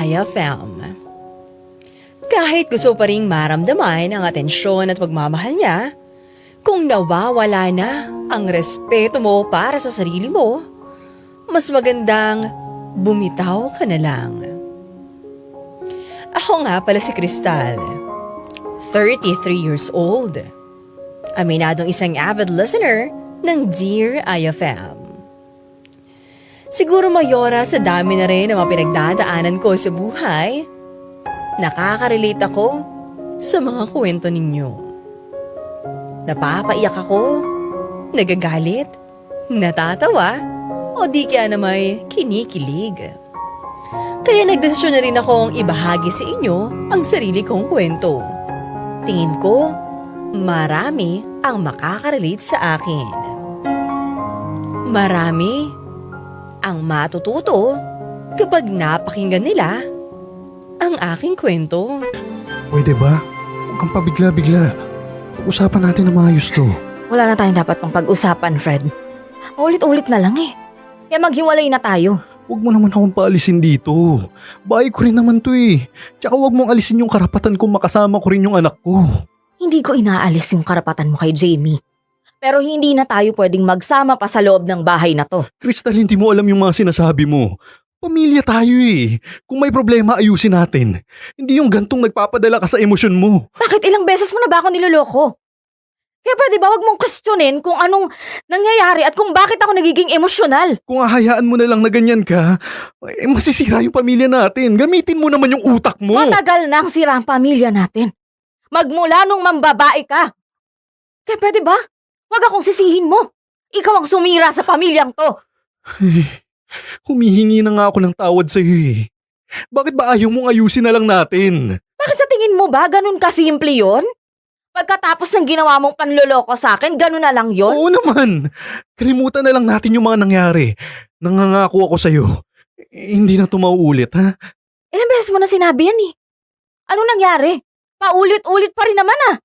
IFM. Kahit gusto pa ring maramdaman ang atensyon at pagmamahal niya, kung nawawala na ang respeto mo para sa sarili mo, mas magandang bumitaw ka na lang. Ako nga pala si Crystal, 33 years old. Aminadong isang avid listener ng Dear IFM. Siguro mayora sa dami na rin ang mga pinagdadaanan ko sa buhay, nakaka-relate ako sa mga kwento ninyo. Napapaiyak ako, nagagalit, natatawa, o di kaya na may kinikilig. Kaya nagdesisyon na rin akong ibahagi sa inyo ang sarili kong kwento. Tingin ko, marami ang makaka-relate sa akin. Marami ang matututo kapag napakinggan nila ang aking kwento. Pwede ba? Huwag kang pabigla-bigla. Pag-usapan natin na maayos to. Wala na tayong dapat pang pag-usapan, Fred. Ulit-ulit na lang eh. Kaya maghiwalay na tayo. Huwag mo naman akong paalisin dito. Bahay ko rin naman to eh. Tsaka huwag mong alisin yung karapatan kung makasama ko rin yung anak ko. Hindi ko inaalis yung karapatan mo kay Jamie. Pero hindi na tayo pwedeng magsama pa sa loob ng bahay na to. Crystal, hindi mo alam yung mga sinasabi mo. Pamilya tayo eh. Kung may problema, ayusin natin. Hindi yung gantong nagpapadala ka sa emosyon mo. Bakit ilang beses mo na ba ako niloloko? Kaya pwede ba wag mong questionin kung anong nangyayari at kung bakit ako nagiging emosyonal? Kung ahayaan mo na lang na ganyan ka, masisira yung pamilya natin. Gamitin mo naman yung utak mo. Matagal na ang sira ang pamilya natin. Magmula nung mambabae ka. Kaya pwede ba? Wag akong sisihin mo. Ikaw ang sumira sa pamilyang to. Humihingi na nga ako ng tawad sa'yo eh. Bakit ba ayaw mong ayusin na lang natin? Bakit sa tingin mo ba ganun kasimple yon? Pagkatapos ng ginawa mong panloloko sa akin, ganun na lang yon? Oo naman. Kalimutan na lang natin yung mga nangyari. Nangangako ako sa'yo. Hindi na ito mauulit, ha? Ilang beses mo na sinabi yan eh. Ano nangyari? Paulit-ulit pa rin naman ah.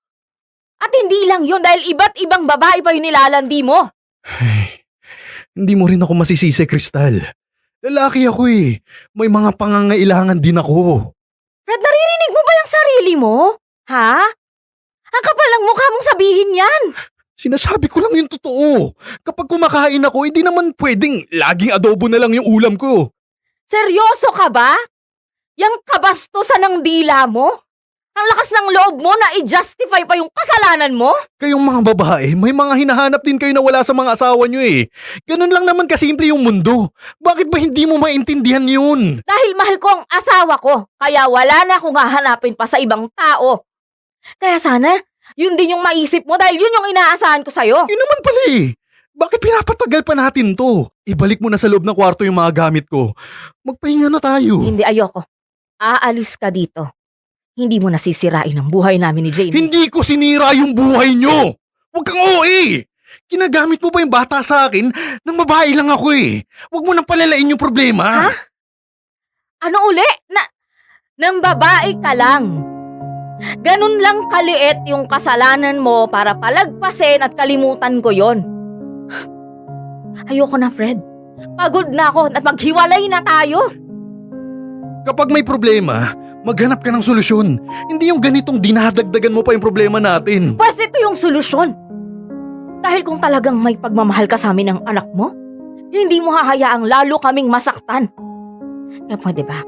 At hindi lang yun dahil iba't ibang babae pa yung nilalandi mo. Ay, hindi mo rin ako masisisi, Crystal. Lalaki ako eh. May mga pangangailangan din ako. Fred, naririnig mo ba yung sarili mo? Ha? Ang kapal ng mukha mong sabihin yan. Sinasabi ko lang yung totoo. Kapag kumakain ako, hindi naman pwedeng laging adobo na lang yung ulam ko. Seryoso ka ba? Yang kabastusan ng dila mo? Ang lakas ng loob mo na i-justify pa yung kasalanan mo? Kayong mga babae, may mga hinahanap din kayo na wala sa mga asawa nyo eh. Ganun lang naman kasimple yung mundo. Bakit ba hindi mo maintindihan yun? Dahil mahal ko ang asawa ko, kaya wala na akong hahanapin pa sa ibang tao. Kaya sana, yun din yung maisip mo dahil yun yung inaasahan ko sa'yo. Yun naman pala eh. Bakit pinapatagal pa natin to? Ibalik mo na sa loob ng kwarto yung mga gamit ko. Magpahinga na tayo. Hindi, ayoko. Aalis ka dito. Hindi mo nasisirain ang buhay namin ni Jamie. Hindi ko sinira yung buhay nyo! Huwag kang OA! Ginagamit mo ba yung bata sa akin nang babae lang ako eh. Huwag mo nang palalain yung problema. Ha? Ano uli? Nang babae ka lang. Ganun lang kaliit yung kasalanan mo para palagpasin at kalimutan ko yon. Ayoko na, Fred. Pagod na ako at maghiwalay na tayo. Kapag may problema, maghanap ka ng solusyon. Hindi yung ganitong dinadagdagan mo pa yung problema natin. Pwes ito yung solusyon. Dahil kung talagang may pagmamahal ka sa amin ng anak mo, hindi mo hahayaang lalo kaming masaktan. Kaya pwede ba,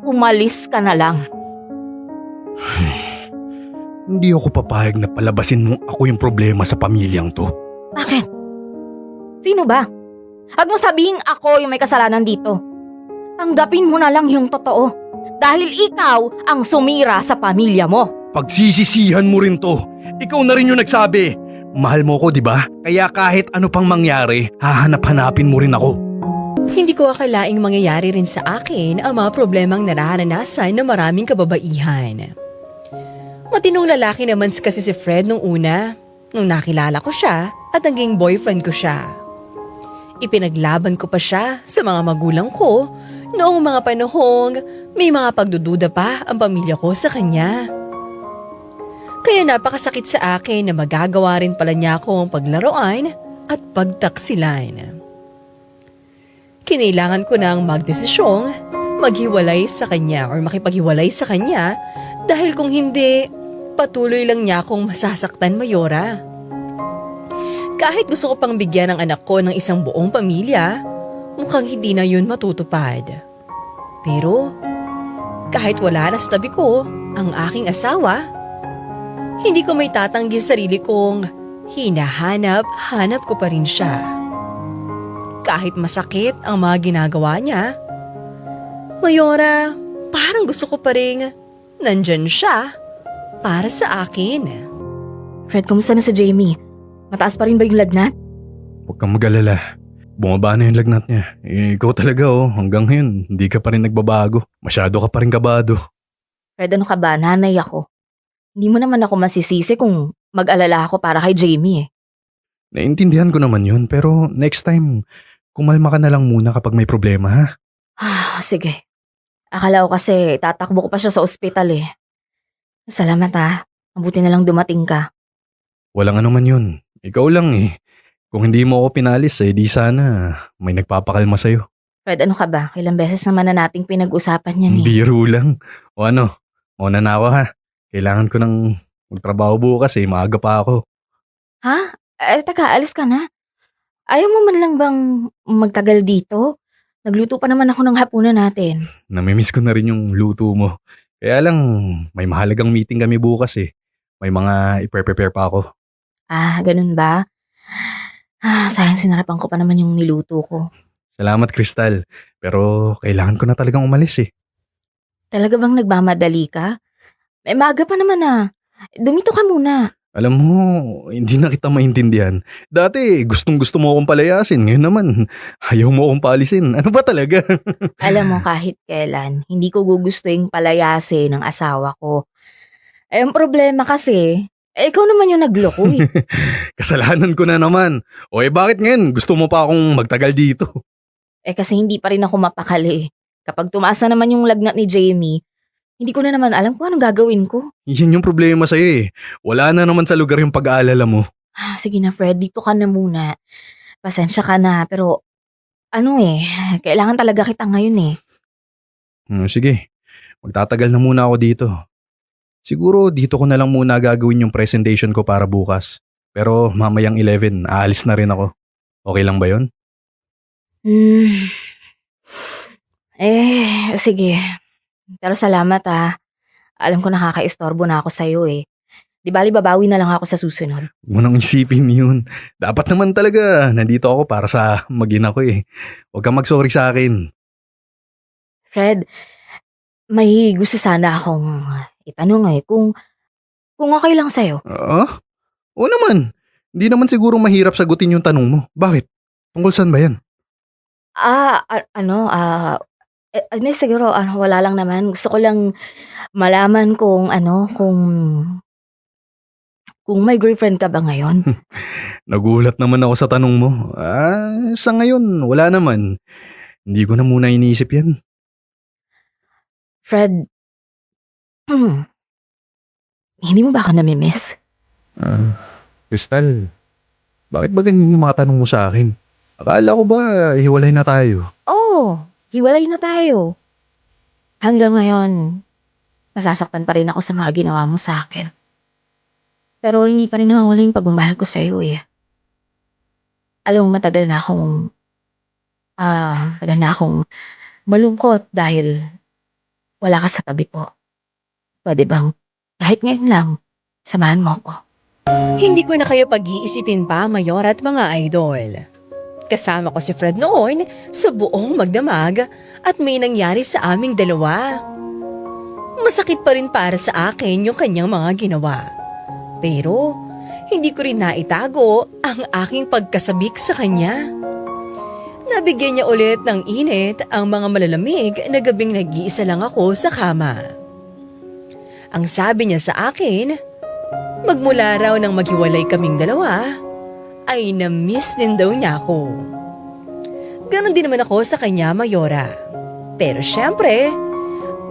umalis ka na lang. Hindi ako papayag na palabasin mo ako yung problema sa pamilyang to. Bakit? Sino ba? Huwag mo sabihing ako yung may kasalanan dito. Tanggapin mo na lang yung totoo. Dahil ikaw ang sumira sa pamilya mo. Pagsisisihan mo rin to. Ikaw na rin yung nagsabi. Mahal mo ko, di ba? Kaya kahit ano pang mangyari, hahanap-hanapin mo rin ako. Hindi ko akalaing mangyayari rin sa akin ang mga problemang nararanasan ng maraming kababaihan. Matinong lalaki naman kasi si Fred nung una, nung nakilala ko siya at naging boyfriend ko siya. Ipinaglaban ko pa siya sa mga magulang ko noong mga panahong may mga pagdududa pa ang pamilya ko sa kanya. Kaya napakasakit sa akin na magagawa rin pala niya akong paglaruan at pagtaksilan. Kinailangan ko nang magdesisyong maghiwalay sa kanya or makipaghiwalay sa kanya dahil kung hindi, patuloy lang niya akong masasaktan, Mayora. Kahit gusto ko pang bigyan ng anak ko ng isang buong pamilya, mukhang hindi na yun matutupad. Pero kahit wala na sa tabi ko ang aking asawa, hindi ko may tatanggi sa sarili kong hinahanap ko pa rin siya. Kahit masakit ang mga ginagawa niya, Mayora, parang gusto ko pa rin nandyan siya para sa akin. Fred, kumusta na si Jamie? Mataas pa rin ba yung lagnat? Huwag kang mag-alala. Bumaba na yung lagnat niya. Ikaw talaga hanggang ngayon, hindi ka pa rin nagbabago. Masyado ka pa rin kabado. Fred, ano ka ba? Nanay ako. Hindi mo naman ako masisisi kung mag-alala ako para kay Jamie eh. Naintindihan ko naman yun, pero next time, kumalma ka na lang muna kapag may problema, ha? Sige. Akala ko kasi tatakbo ko pa siya sa ospital eh. Salamat ha. Mabuti na lang dumating ka. Walang ano man yun. Ikaw lang eh. Kung hindi mo ako pinalis, di sana may nagpapakalma sa'yo. Fred, ano ka ba? Ilang beses naman na nating pinag-usapan yan eh. Biro lang. O ano, mauna na ako ha. Kailangan ko ng magtrabaho bukas maaga pa ako. Ha? Taka, alis ka na. Ayaw mo man lang bang magtagal dito? Nagluto pa naman ako ng hapunan natin. Namimiss ko na rin yung luto mo. Kaya lang, may mahalagang meeting kami bukas May mga i-prepare pa ako. Ganun ba? Sayang sinarapan ko pa naman yung niluto ko. Salamat, Crystal. Pero kailangan ko na talagang umalis Talaga bang nagmamadali ka? Maaga pa naman Dumito ka muna. Alam mo, hindi na kita maintindihan. Dati, gustong-gusto mo akong palayasin. Ngayon naman, ayaw mo akong paalisin. Ano ba talaga? Alam mo, kahit kailan, hindi ko gugustuhin palayasin ng asawa ko. Ang problema kasi, ikaw naman yung nagloko Kasalanan ko na naman. Bakit ngayon? Gusto mo pa akong magtagal dito? Kasi hindi pa rin ako mapakali. Kapag tumaas na naman yung lagnat ni Jamie, hindi ko na naman alam kung anong gagawin ko. Yan yung problema sa'yo Wala na naman sa lugar yung pag-aalala mo. Sige na Fred, dito ka na muna. Pasensya ka na, pero kailangan talaga kita ngayon Sige, magtatagal na muna ako dito. Siguro dito ko na lang muna gagawin yung presentation ko para bukas. Pero mamayang 11, aalis na rin ako. Okay lang ba yun? Sige. Pero salamat Alam ko nakaka-istorbo na ako sa'yo Di bali babawi na lang ako sa susunod. Huwag mo nang isipin yun. Dapat naman talaga nandito ako para sa mag-ina ko Huwag kang mag-sorry sa akin. Fred, may gusto sana akong itanong kung okay lang sa'yo. Oo naman. Hindi naman siguro mahirap sagutin yung tanong mo. Bakit? Tungkol saan ba yan? Siguro wala lang naman. Gusto ko lang malaman kung may girlfriend ka ba ngayon? Nagulat naman ako sa tanong mo. Sa ngayon, wala naman. Hindi ko na muna iniisip yan. Fred, hindi mo ba ako namimiss? Crystal, bakit ba ganyan yung mga tanong mo sa akin? Akala ko ba hiwalay na tayo? Oo, hiwalay na tayo. Hanggang ngayon, nasasaktan pa rin ako sa mga ginawa mo sa akin. Pero hindi pa rin nawawala yung pagmamahal ko sa'yo Alam mo, matagal na akong malungkot dahil wala ka sa tabi ko. Pwede bang kahit ngayon lang, samahan mo ako? Hindi ko na kayo pag-iisipin pa, Mayor at mga idol. Kasama ko si Fred noon sa buong magdamag at may nangyari sa aming dalawa. Masakit pa rin para sa akin yung kanyang mga ginawa. Pero hindi ko rin naitago ang aking pagkasabik sa kanya. Nabigyan niya ulit ng init ang mga malalamig na gabing nag-iisa lang ako sa kama. Ang sabi niya sa akin, magmula raw nang maghiwalay kaming dalawa, ay na-miss din daw niya ako. Ganon din naman ako sa kanya, Mayora. Pero syempre,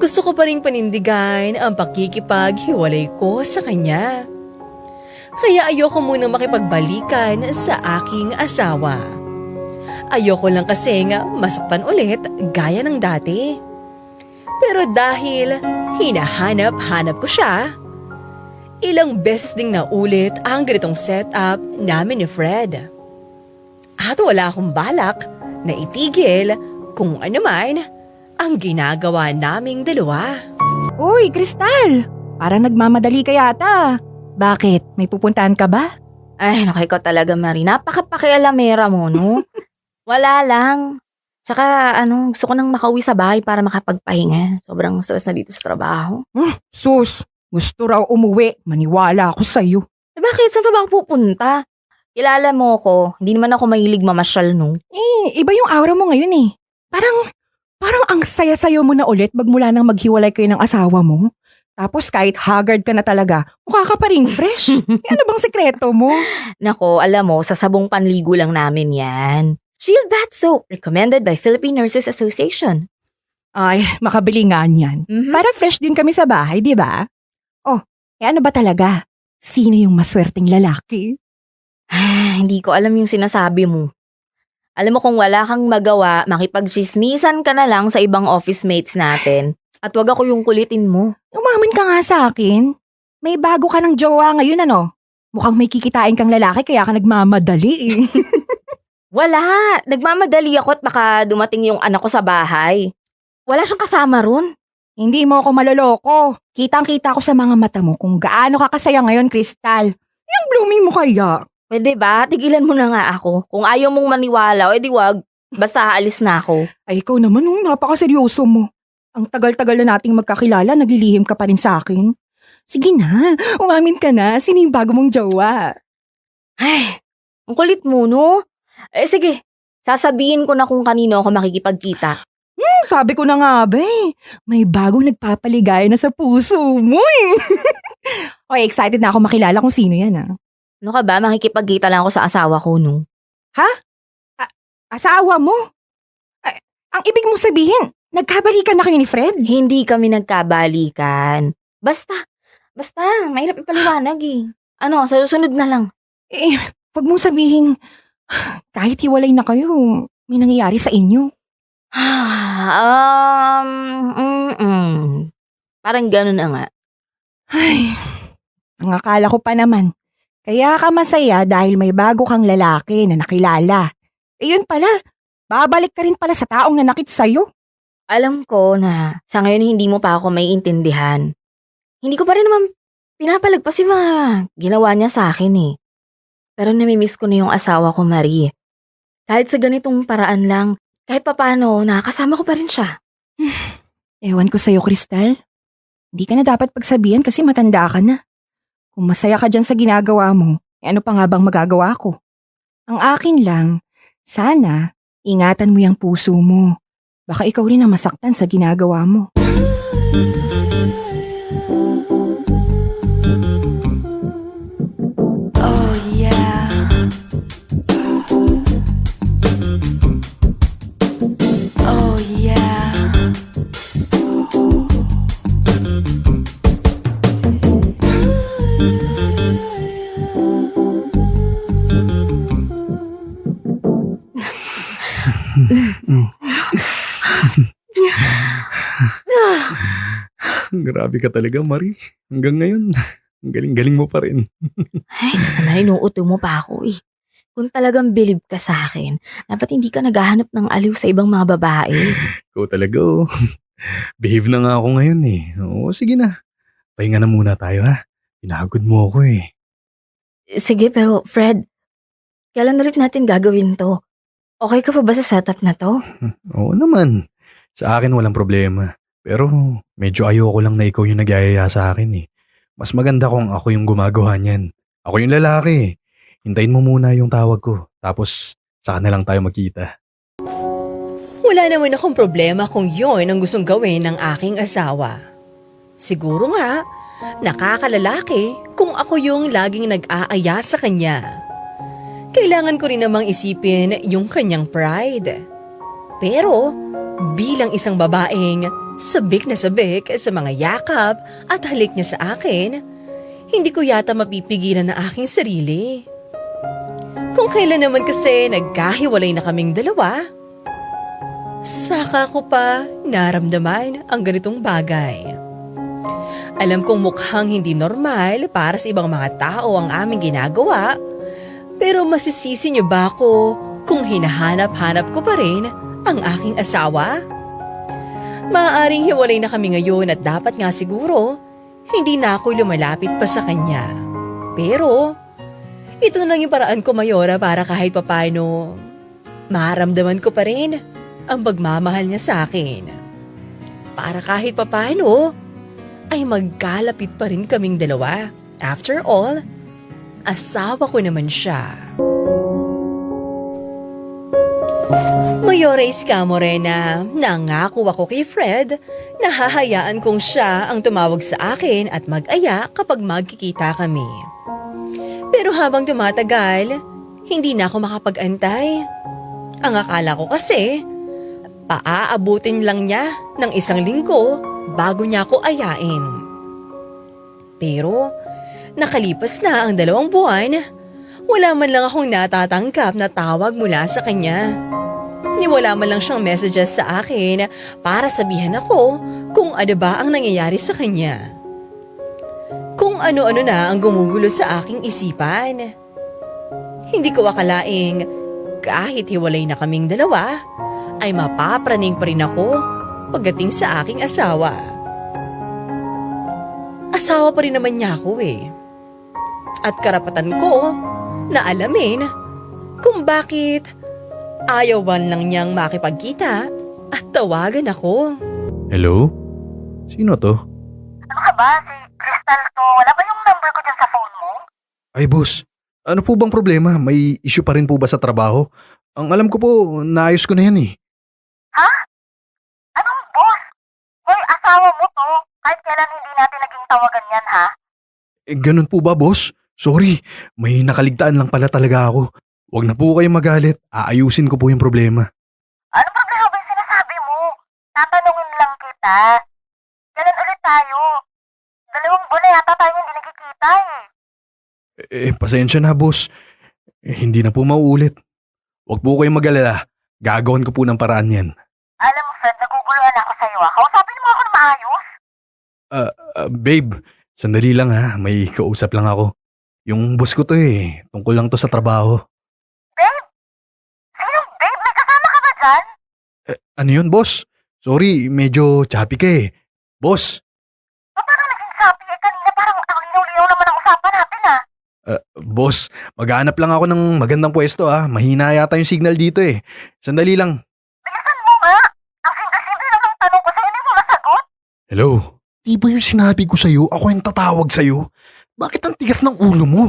gusto ko pa rin panindigan ang pakikipaghiwalay ko sa kanya. Kaya ayoko munang makipagbalikan sa aking asawa. Ayoko lang kasing masaktan ulit gaya ng dati. Pero dahil hinahanap-hanap ko siya, ilang beses ding naulit ang ganitong setup namin ni Fred. At wala akong balak na itigil kung ano man ang ginagawa naming dalawa. Uy, Kristal! Parang nagmamadali ka yata. Bakit? May pupuntahan ka ba? Ay, naku, ikaw talaga, Marie. Napaka-pakialamera mo, no? Wala lang. Tsaka, gusto ko nang makauwi sa bahay para makapagpahinga. Sobrang stress na dito sa trabaho. Sus, gusto raw umuwi. Maniwala ako sa'yo. Eh, bakit? Saan pa ba ako pupunta? Kilala mo ko. Hindi naman ako mahilig mamasyal, no? Iba yung aura mo ngayon eh. Parang ang saya-sayo mo na ulit magmula nang maghiwalay kayo ng asawa mo. Tapos kahit haggard ka na talaga, mukha ka pa rin fresh. Ano bang sekreto mo? Nako, alam mo, sa sabong panligo lang namin yan. Shield Bath Soap, recommended by Philippine Nurses Association. Ay, makabili nga niyan. Para fresh din kami sa bahay, di ba? Oh, ano ba talaga? Sino yung maswerteng lalaki? Hindi ko alam yung sinasabi mo. Alam mo kung wala kang magawa, makipagchismisan ka na lang sa ibang office mates natin. At wag ako yung kulitin mo. Umamin ka nga sa akin. May bago ka ng jowa ngayon ano? Mukhang may kikitain kang lalaki kaya ka nagmamadali eh. Wala! Nagmamadali ako at baka dumating yung anak ko sa bahay. Wala siyang kasama ron. Hindi mo ako maloloko. Kitang-kita ko sa mga mata mo kung gaano ka kasaya ngayon, Kristal. Yung blooming mo kaya. Pwede ba? Tigilan mo na nga ako. Kung ayaw mong maniwala, edi wag. Basta aalis na ako. Ay, ikaw naman, napakaseryoso mo. Ang tagal-tagal na nating magkakilala, naglilihim ka pa rin sa akin. Sige na, umamin ka na. Sino yung bago mong jowa? Ay, ang kulit mo, no? Eh sige, sasabihin ko na kung kanino ako makikipagkita. Sabi ko na nga, be. May bagong nagpapaligaya na sa puso mo eh. Oy, excited na ako makilala kung sino yan ah. Ano ka ba? Makikipagkita lang ako sa asawa ko, no? Asawa mo? Ang ibig mong sabihin, nagkabalikan na kayo ni Fred? Hindi kami nagkabalikan. Basta, mahirap ipaliwanag eh. Sa susunod na lang. Wag mong sabihin, kahit hiwalay na kayo, may nangyayari sa inyo. Parang gano'n na nga. Ay, ang akala ko pa naman. Kaya ka masaya dahil may bago kang lalaki na nakilala. Yun pala, babalik ka rin pala sa taong nanakit sa'yo. Alam ko na sa ngayon hindi mo pa ako maiintindihan. Hindi ko pa rin naman pinapalagpas yung mga ginawa niya sa akin eh. Pero namimiss ko na yung asawa ko, Marie. Kahit sa ganitong paraan lang, kahit papano, nakakasama ko pa rin siya. Ewan ko sa'yo, Kristal. Hindi ka na dapat pagsabihan kasi matanda ka na. Kung masaya ka dyan sa ginagawa mo, ano pa nga bang magagawa ko? Ang akin lang, sana ingatan mo yung puso mo. Baka ikaw rin ang masaktan sa ginagawa mo. Oh yeah. Oh yeah. Grabe ka talaga, Marie. Hanggang ngayon, ang galing-galing mo pa rin. Ay, naman inuuto mo pa ako eh. Kung talagang believe ka sa akin, dapat hindi ka naghahanap ng aliw sa ibang mga babae. Ikaw talaga, oh. Behave na nga ako ngayon eh. Oo, sige na. Pahinga na muna tayo, ha? Pinagod mo ako eh. Sige, pero Fred, kailan ulit natin gagawin to? Okay ka pa ba sa setup na to? Oo naman. Sa akin walang problema. Pero medyo ayoko lang na ikaw yung nagyayaya sa akin eh. Mas maganda kung ako yung gumagawa niyan. Ako yung lalaki. Hintayin mo muna yung tawag ko. Tapos saka na lang tayo magkita. Wala naman akong problema kung yon ang gustong gawin ng aking asawa. Siguro nga, nakakalalaki kung ako yung laging nag-aaya sa kanya. Kailangan ko rin namang isipin yung kanyang pride. Pero bilang isang babaeng sabik na sabik sa mga yakap at halik niya sa akin, hindi ko yata mapipigilan na aking sarili. Kung kailan naman kasi nagkahiwalay na kaming dalawa, Saka ko pa naramdaman ang ganitong bagay. Alam kong mukhang hindi normal para sa ibang mga tao ang aming ginagawa, pero masisisi niyo ba ako kung hinahanap-hanap ko pa rin ang aking asawa? Maaaring hiwalay na kami ngayon at dapat nga siguro hindi na ako lumalapit pa sa kanya. Pero ito na lang yung paraan ko, Mayora, para kahit papano maramdaman ko pa rin ang pagmamahal niya sa akin. Para kahit papano ay magkalapit pa rin kaming dalawa. After all, asawa ko naman siya. Mayora Escamorena, nangako ako kay Fred na hahayaan kong siya ang tumawag sa akin at mag-aya kapag magkikita kami. Pero habang tumatagal, hindi na ako makapag-antay. Ang akala ko kasi, paaabutin lang niya ng 1 linggo bago niya ako ayain. Pero nakalipas na ang 2 buwan, wala man lang akong natatanggap na tawag mula sa kanya. Wala man lang siyang messages sa akin para sabihan ako kung ano ba ang nangyayari sa kanya. Kung ano-ano na ang gumugulo sa aking isipan. Hindi ko akalaing kahit hiwalay na kaming dalawa, ay mapapraning pa rin ako pagdating sa aking asawa. Asawa pa rin naman niya ako eh. At karapatan ko na alamin kung bakit ayawan lang niyang makipagkita at tawagan ako. Hello? Sino to? Ano ka ba? Si Crystal to. Wala ba yung number ko dyan sa phone mo? Ay boss, ano po bang problema? May issue pa rin po ba sa trabaho? Ang alam ko po, naayos ko na yan eh. Ha? Anong boss? Hoy, asawa mo to. Kahit kailan hindi natin naging tawagan yan, ha? Ganun po ba boss? Sorry, may nakaligtaan lang pala talaga ako. Huwag na po kayong magalit, aayusin ko po yung problema. Ano problema ba yung sinasabi mo? Tatanungin lang kita. Kailan ulit tayo? 2 buwan na yata tayo hindi nagkikita Pasensya na boss. Hindi na po mauulit. Huwag po kayong mag-alala, gagawin ko po ng paraan yan. Alam mo, Fred, naguguluhan ako sa'yo, ha? Kausapin mo ako na maayos. Babe, sandali lang ha, may kausap lang ako. Yung boss ko to eh, tungkol lang to sa trabaho. Babe? Sinong babe? May kasama ka ba dyan? Ano yun boss? Sorry, medyo choppy ka eh. Boss, Parang naging sabi kanina parang ang linaw-linaw naman ang usapan natin, ha? boss, maghanap lang ako ng magandang pwesto ah. Mahina yata yung signal dito eh. Sandali lang. Bilisan mo nga! Ang simple-simple lang ng tanong ko sa'yo, hindi mo masagot? Hello? Di ba yung sinabi ko sa'yo, ako yung tatawag sa'yo? Bakit ang tigas ng ulo mo?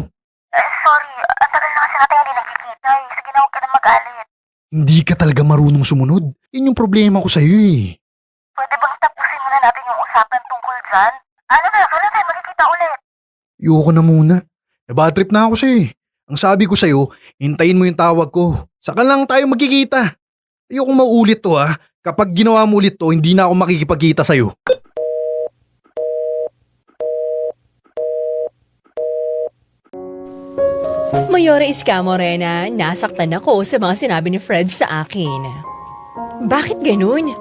Sorry, ang tagal na kasi natin hindi nagkikita eh. Sige na, huwag ka na mag-alit. Hindi ka talaga marunong sumunod. Yun yung problema ko sa'yo eh. Pwede bang tapusin muna natin yung usapan tungkol dyan? Ano na, kailan tayo magkikita ulit? Ayoko na muna. Nabadtrip na ako sa'yo eh. Ang sabi ko sa'yo, hintayin mo yung tawag ko. Saka lang tayo magkikita. Ayokong maulit to ha. Kapag ginawa mo ulit to, hindi na ako makikipagkita sa'yo. Mayora Escamorena, nasaktan ako sa mga sinabi ni Fred sa akin. Bakit ganun?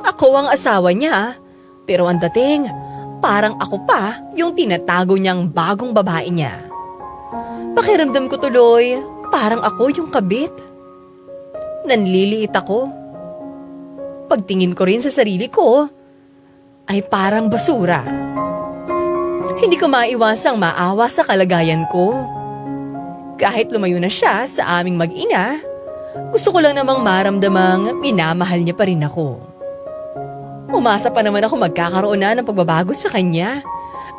Ako ang asawa niya, pero ang dating, parang ako pa yung tinatago niyang bagong babae niya. Pakiramdam ko tuloy, parang ako yung kabit. Nanliliit ako. Pagtingin ko rin sa sarili ko, ay parang basura. Hindi ko maiwasang maawa sa kalagayan ko. Kahit lumayo na siya sa aming mag-ina, gusto ko lang namang maramdamang minamahal niya pa rin ako. Umasa pa naman ako magkakaroon na ng pagbabago sa kanya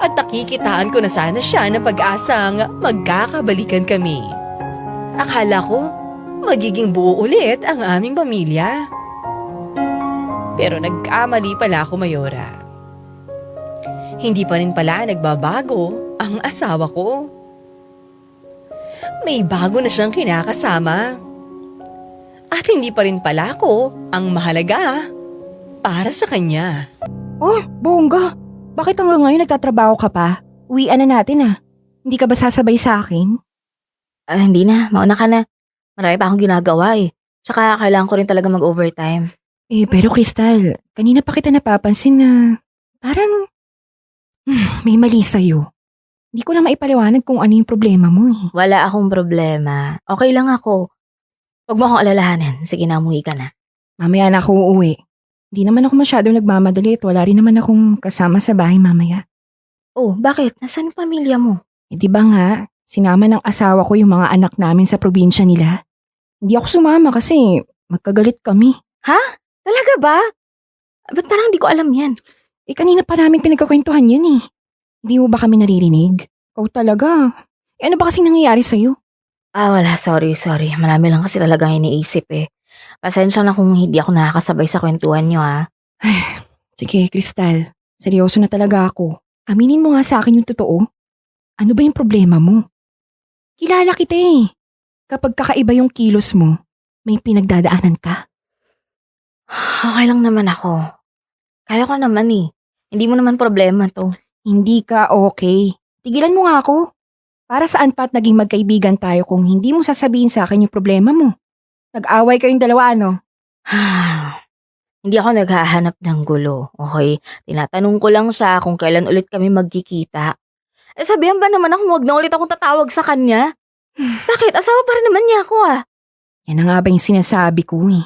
at nakikitaan ko na sana siya ng pag-asang magkakabalikan kami. Akala ko magiging buo ulit ang aming pamilya. Pero nagkamali pala ako, Mayora. Hindi pa rin pala nagbabago ang asawa ko. May bago na siyang kinakasama. At hindi pa rin pala ako ang mahalaga para sa kanya. Oh, bongga. Bakit hanggang ngayon nagtatrabaho ka pa? Uwian na natin ah. Hindi ka ba sasabay sa akin? Hindi na, mauna ka na. Marami pa akong ginagawa eh. Tsaka kailangan ko rin talaga mag-overtime. Pero Crystal, kanina pa kita napapansin na parang may mali sa'yo. Hindi ko na maipaliwanag kung ano yung problema mo eh. Wala akong problema. Okay lang ako. Huwag mo akong alalahanin. Sige na, umuwi ka na. Mamaya na ako uuwi. Hindi naman ako masyadong nagmamadali at wala rin naman akong kasama sa bahay mamaya. Oh, bakit? Nasaan yung pamilya mo? Di ba nga, sinama ng asawa ko yung mga anak namin sa probinsya nila. Hindi ako sumama kasi magkagalit kami. Talaga ba? Ba't parang hindi ko alam yan? Kanina pa namin pinagkakwentuhan yan eh. Hindi mo ba kami naririnig? Ikaw talaga. Ano ba kasing nangyayari sa'yo? Wala. Sorry. Marami lang kasi talagang iniisip eh. Pasensya na kung hindi ako nakakasabay sa kwentuhan nyo Sige, Crystal. Seryoso na talaga ako. Aminin mo nga sa akin yung totoo. Ano ba yung problema mo? Kilala kita eh. Kapag kakaiba yung kilos mo, may pinagdadaanan ka. Okay lang naman ako. Kaya ko naman eh. Hindi mo naman problema to. Hindi ka okay. Tigilan mo nga ako. Para saan pa at naging magkaibigan tayo kung hindi mo sasabihin sa akin yung problema mo? Nag-away kayong dalawa, ano? Hindi ako naghahanap ng gulo, okay? Tinatanong ko lang siya kung kailan ulit kami magkikita. Sabihan ba naman ako huwag na ulit akong tatawag sa kanya? Bakit? Asawa pa rin naman niya ako Yan na nga ba yung sinasabi ko eh.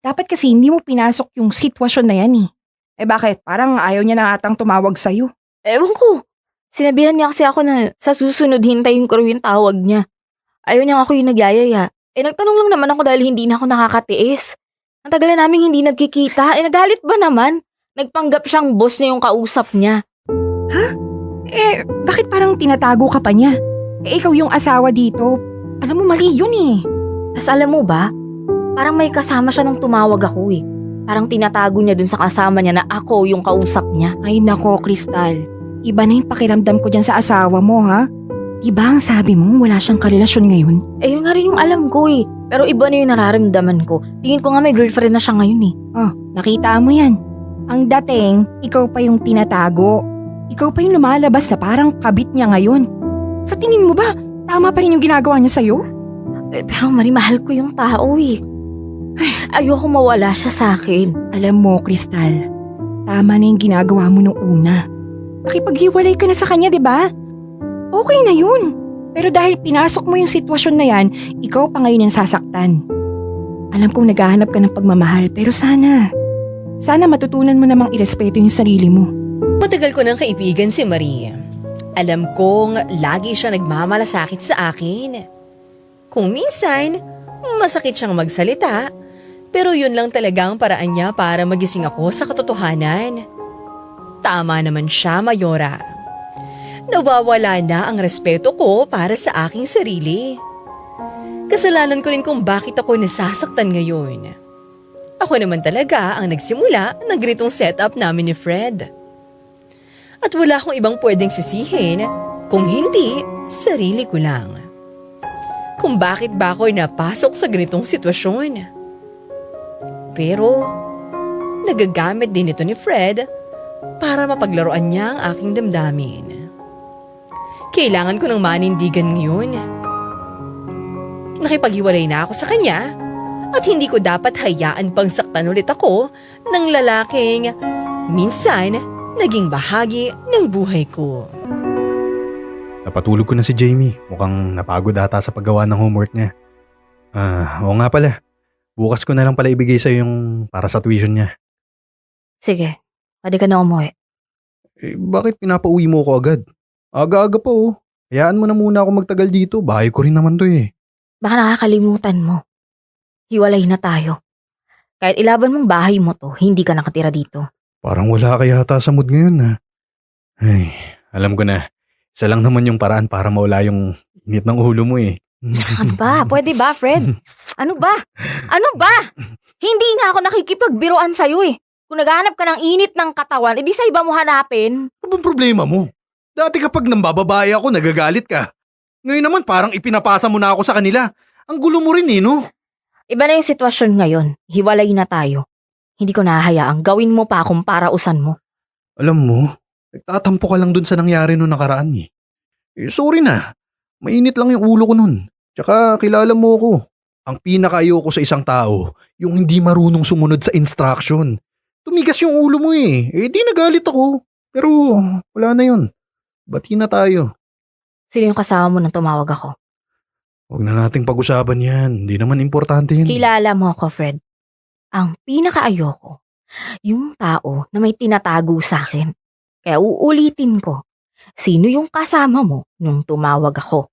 Dapat kasi hindi mo pinasok yung sitwasyon na yan eh. Bakit? Parang ayaw niya na atang tumawag sa'yo. Ewan ko. Sinabihan niya kasi ako na sa susunod hintayin ko rin yung tawag niya. Ayaw niya ako yung nagyayaya. Nagtanong lang naman ako dahil hindi na ako nakakatiis. Ang tagal na namin hindi nagkikita. Nagalit ba naman? Nagpanggap siyang boss niya yung kausap niya. Bakit parang tinatago ka pa niya? Ikaw yung asawa dito. Alam mo, mali yun eh. Tas alam mo ba? Parang may kasama siya nung tumawag ako eh. Parang tinatago niya dun sa kasama niya na ako yung kausap niya. Ay nako, Crystal. Iba na yung pakiramdam ko dyan sa asawa mo, ha? Diba ang sabi mo, wala siyang karelasyon ngayon? Yun nga rin yung alam ko eh. Pero iba na yung nararamdaman ko. Tingin ko nga may girlfriend na siya ngayon eh. Oh, nakita mo yan. Ang dating, ikaw pa yung tinatago. Ikaw pa yung lumalabas sa parang kabit niya ngayon. Sa tingin mo ba, tama pa rin yung ginagawa niya sa'yo? Pero Marie, mahal ko yung tao eh. Ayoko mawala siya sa akin. Alam mo, Crystal, tama na yung ginagawa mo nung una. Nakipaghiwalay ka na sa kanya, di ba? Okay na yun. Pero dahil pinasok mo yung sitwasyon na yan, ikaw pa ngayon yung sasaktan. Alam kong naghahanap ka ng pagmamahal, pero sana matutunan mo namang irespeto yung sarili mo. Matagal ko ng kaibigan si Marie. Alam kong lagi siya nagmamalasakit sa akin. Kung minsan, masakit siyang magsalita, pero yun lang talaga ang paraan niya para magising ako sa katotohanan. Tama naman siya, Mayora. Nawawala na ang respeto ko para sa aking sarili. Kasalanan ko rin kung bakit ako nasasaktan ngayon. Ako naman talaga ang nagsimula ng ganitong setup namin ni Fred. At wala akong ibang pwedeng sisihin kung hindi sarili ko lang. Kung bakit ba ako'y napasok sa ganitong sitwasyon. Pero, nagagamit din ito ni Fred para mapaglaruan niya ang aking damdamin. Kailangan ko ng manindigan ngayon. Nakipaghiwalay na ako sa kanya at hindi ko dapat hayaan pang saktan ulit ako ng lalaking minsan naging bahagi ng buhay ko. Napatulog ko na si Jamie. Mukhang napagod ata sa paggawa ng homework niya. Oo nga pala. Bukas ko na lang pala ibigay sa'yo yung para sa tuition niya. Sige, pwede ka na umuwi. Bakit pinapauwi mo ko agad? Aga-aga pa oh. Hayaan mo na muna ako magtagal dito. Bahay ko rin naman to eh. Baka nakakalimutan mo. Hiwalay na tayo. Kahit ilaban mong bahay mo to, hindi ka nakatira dito. Parang wala ka yata sa mood ngayon ha. Ay, alam ko na. Isa lang naman yung paraan para mawala yung init ng ulo mo eh. Ano ba? Pwede ba, Fred? Ano ba? Hindi nga ako nakikipagbiruan sa'yo eh. Kung naghahanap ka ng init ng katawan, edi sa iba mo hanapin. Ano bang problema mo? Dati kapag nambababae ako, nagagalit ka. Ngayon naman parang ipinapasa mo na ako sa kanila. Ang gulo mo rin eh, no? Iba na yung sitwasyon ngayon. Hiwalay na tayo. Hindi ko nahahayaang gawin mo pa akong parausan mo. Alam mo, nagtatampo ka lang dun sa nangyari noong nakaraan eh. Sorry na. Mainit lang yung ulo ko nun. Tsaka kilala mo ako. Ang pinakaayoko sa isang tao, yung hindi marunong sumunod sa instruction. Tumigas yung ulo mo eh. Eh di nagalit ako. Pero wala na yun. Bati na tayo. Sino yung kasama mo nang tumawag ako? Huwag na nating pag-usapan yan. Hindi naman importante yan. Kilala mo ako, Fred. Ang pinakaayoko, yung tao na may tinatago sa akin. Kaya uulitin ko, sino yung kasama mo nung tumawag ako?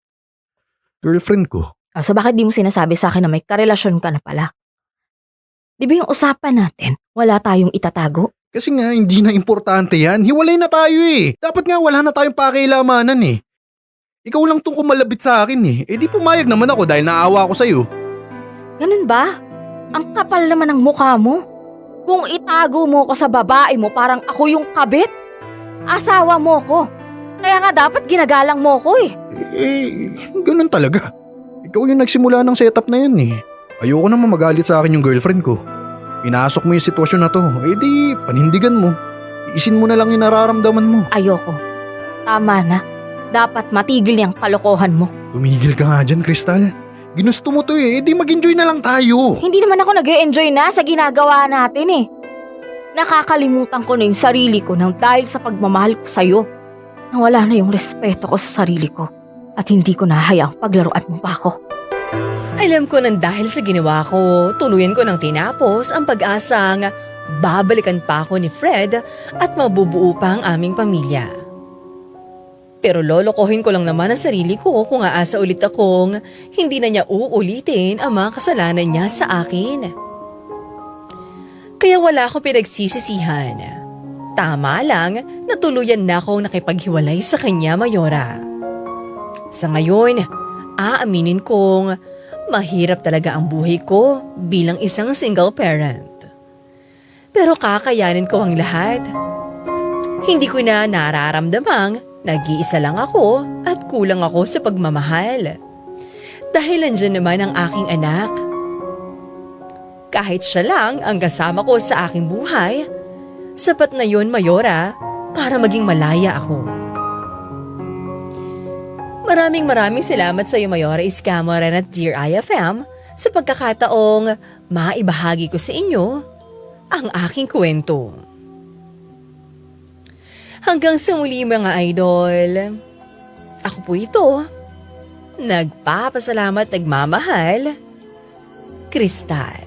Girlfriend ko. So bakit di mo sinasabi sa akin na may karelasyon ka na pala? Di ba yung usapan natin, wala tayong itatago? Kasi nga hindi na importante yan. Hiwalay na tayo eh. Dapat nga wala na tayong pakialamanan eh. Ikaw lang tong kumalabit sa akin eh. Eh di pumayag naman ako dahil naawa ako sa'yo. Ganun ba? Ang kapal naman ng mukha mo. Kung itago mo ko sa babae mo, parang ako yung kabit. Asawa mo ko. Kaya nga dapat ginagalang mo ko eh. Ganun talaga. Ikaw yung nagsimula ng setup na yan eh. Ayoko naman magalit sa akin yung girlfriend ko. Pinasok mo yung sitwasyon na to. Eh di, panindigan mo. Iisin mo na lang yung nararamdaman mo. Ayoko. Tama na. Dapat matigil niyang kalokohan mo. Tumigil ka nga dyan, Crystal. Ginusto mo to eh. Eh di mag-enjoy na lang tayo. Hindi naman ako nag-e-enjoy na sa ginagawa natin eh. Nakakalimutan ko na yung sarili ko nang dahil sa pagmamahal ko sa'yo. Nawala na yung respeto ko sa sarili ko. At hindi ko nahayaang paglaruan mo pa ako. Alam ko nang dahil sa ginawa ko, tuluyan ko nang tinapos ang pag-asang babalikan pa ako ni Fred at mabubuo pa ang aming pamilya. Pero lolokohin ko lang naman ang sarili ko kung aasa ulit akong hindi na niya uulitin ang mga kasalanan niya sa akin. Kaya wala akong pinagsisisihan. Tama lang na tuluyan na akong nakipaghiwalay sa kanya, Mayora. Sa ngayon, aaminin kong mahirap talaga ang buhay ko bilang isang single parent. Pero kakayanin ko ang lahat. Hindi ko na nararamdamang nag-iisa lang ako at kulang ako sa pagmamahal. Dahil nandiyan naman ang aking anak. Kahit siya lang ang kasama ko sa aking buhay, sapat na yon, Mayora, para maging malaya ako. Maraming salamat sa iyo, Mayora Iskamoran at Dear IFM, sa pagkakataong maibahagi ko sa inyo ang aking kwento. Hanggang sa muli mga idol, ako po ito, nagpapasalamat, nagmamahal, Crystal.